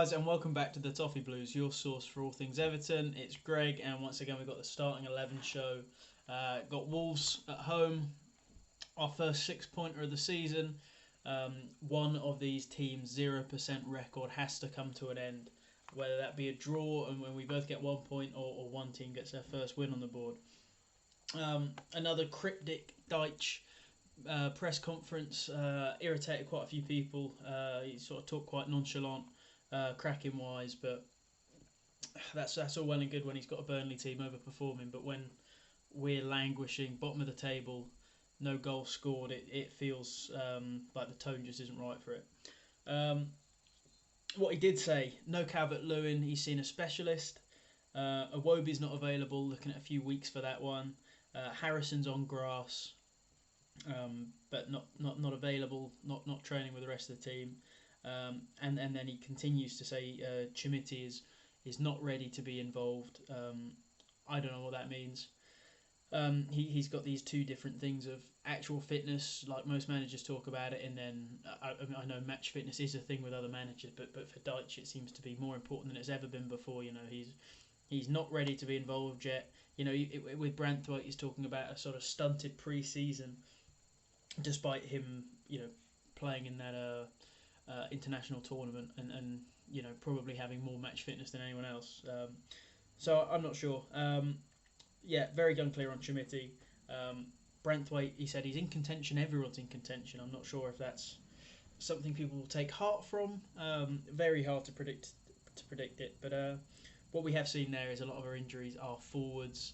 guys, and welcome back to the Toffee Blues, your source for all things Everton. It's Greg, and once again we've got the starting 11 show. Got Wolves at home, our first six-pointer of the season. One of these teams' 0% record has to come to an end, whether that be a draw and when we both get 1 point, or one team gets their first win on the board. Another cryptic Dyche press conference irritated quite a few people. He sort of talked quite nonchalant, cracking wise, but that's all well and good when he's got a Burnley team overperforming. But when we're languishing, bottom of the table, no goals scored, it feels like the tone just isn't right for it. What he did say, no Calvert-Lewin, he's seen a specialist. Iwobi's not available, looking at a few weeks for that one. Harrison's on grass, but not available, not training with the rest of the team. And then he continues to say Chimiti is not ready to be involved. I don't know what that means. He's got these two different things of actual fitness, like most managers talk about it, and then I know match fitness is a thing with other managers, but for Dyche it seems to be more important than it's ever been before. You know, he's not ready to be involved yet. You know, with Branthwaite, he's talking about a sort of stunted pre-season, despite him, playing in that international tournament and probably having more match fitness than anyone else. So I'm not sure. Very unclear on Chimiti. Branthwaite, he said he's in contention. Everyone's in contention. I'm not sure if that's something people will take heart from. Very hard to predict it, but what we have seen there is a lot of our injuries are forwards.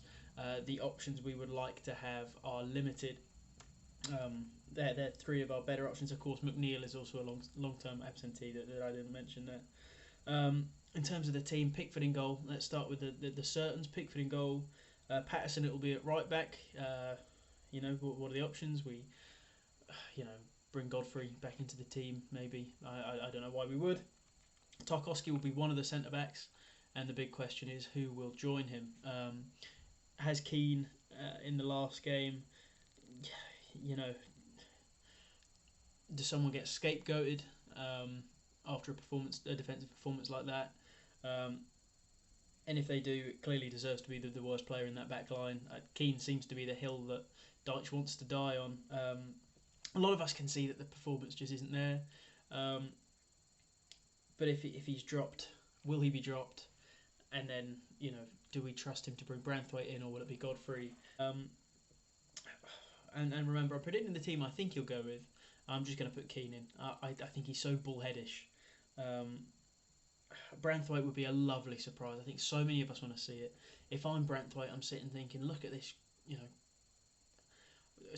The options we would like to have are limited. They're three of our better options. Of course, McNeil is also a long-term absentee that I didn't mention there. In terms of the team, Pickford in goal. Let's start with the certains. Pickford in goal. Patterson, it will be at right back. What are the options? We, bring Godfrey back into the team. Maybe I don't know why we would. Tarkowski will be one of the centre backs, and the big question is who will join him. Has Keane in the last game? Does someone get scapegoated after a defensive performance like that? And if they do, it clearly deserves to be the worst player in that back line. Keane seems to be the hill that Dyche wants to die on. A lot of us can see that the performance just isn't there. But if he's dropped, will he be dropped? And then, do we trust him to bring Branthwaite in, or will it be Godfrey? And remember, I'm predicting the team I think he'll go with. I'm just going to put Keane in. I think he's so bullheadish. Branthwaite would be a lovely surprise. I think so many of us want to see it. If I'm Branthwaite, I'm sitting thinking, look at this,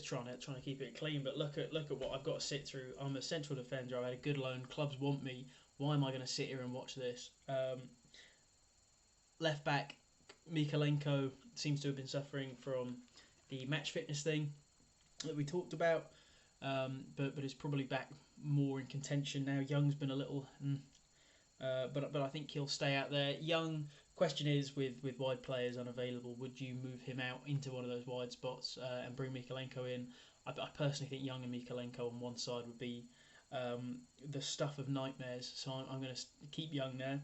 trying to keep it clean, but look at what I've got to sit through. I'm a central defender. I've had a good loan. Clubs want me. Why am I going to sit here and watch this? Left back, Mikalenko seems to have been suffering from the match fitness thing that we talked about, but is probably back more in contention now. Young's been a little, but I think he'll stay out there. Young, question is with wide players unavailable, would you move him out into one of those wide spots and bring Mikalenko in? I personally think Young and Mikalenko on one side would be the stuff of nightmares, so I'm going to keep Young there.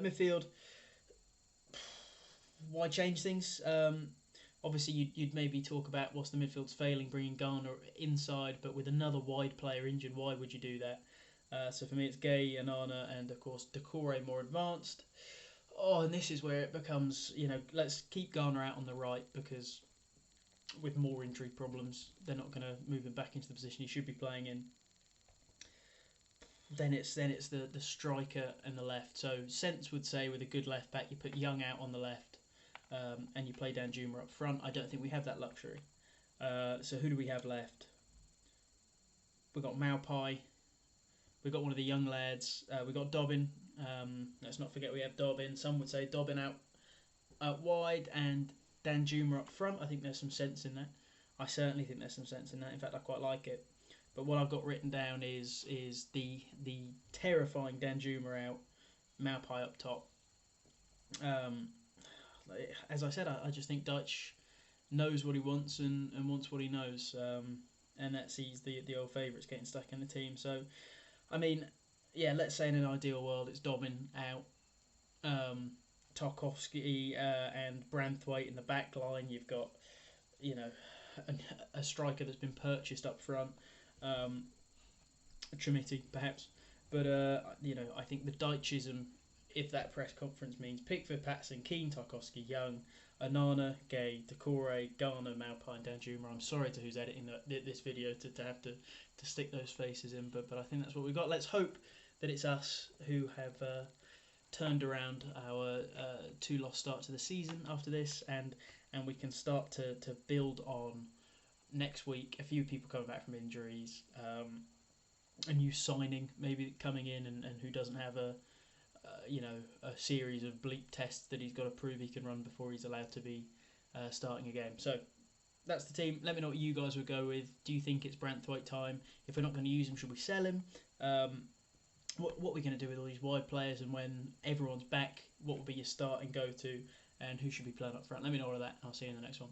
Midfield, why change things? Obviously, you'd maybe talk about what's the midfield's failing, bringing Garner inside, but with another wide player injured, why would you do that? So for me, it's Gay, Anana, and of course Decore more advanced. Oh, and this is where it becomes, let's keep Garner out on the right, because with more injury problems, they're not going to move him back into the position he should be playing in. Then it's the striker and the left. So Sense would say with a good left back, you put Young out on the left. And you play Danjuma up front. I don't think we have that luxury. So who do we have left? We've got Maupai. We've got one of the young lads. We've got Dobbin. Let's not forget we have Dobbin. Some would say Dobbin out wide and Danjuma up front. I think there's some sense in that. I certainly think there's some sense in that. In fact, I quite like it. But what I've got written down is the terrifying Danjuma out, Maupai up top. As I said, I just think Dyche knows what he wants and wants what he knows, and that sees the old favourites getting stuck in the team. So, I mean, yeah, let's say in an ideal world, it's Dobbin out, Tarkowski and Branthwaite in the back line. You've got, you know, a striker that's been purchased up front, Trimity perhaps. But I think the Dychism, if that press conference means Pickford, Patson, Keane, Tarkowski, Young, Anana, Gay, Decore, Garner, Malpine, Danjuma. I'm sorry to who's editing this video to have to stick those faces in, but I think that's what we've got. Let's hope that it's us who have turned around our two lost starts of the season after this, and we can start to build on next week. A few people coming back from injuries, a new signing maybe coming in, and who doesn't have a series of bleep tests that he's got to prove he can run before he's allowed to be starting a game. So that's the team. Let me know what you guys would go with. Do you think it's Branthwaite time? If we're not going to use him, should we sell him? What are we going to do with all these wide players, and when everyone's back, what will be your start and go-to, and who should be playing up front? Let me know all of that. I'll see you in the next one.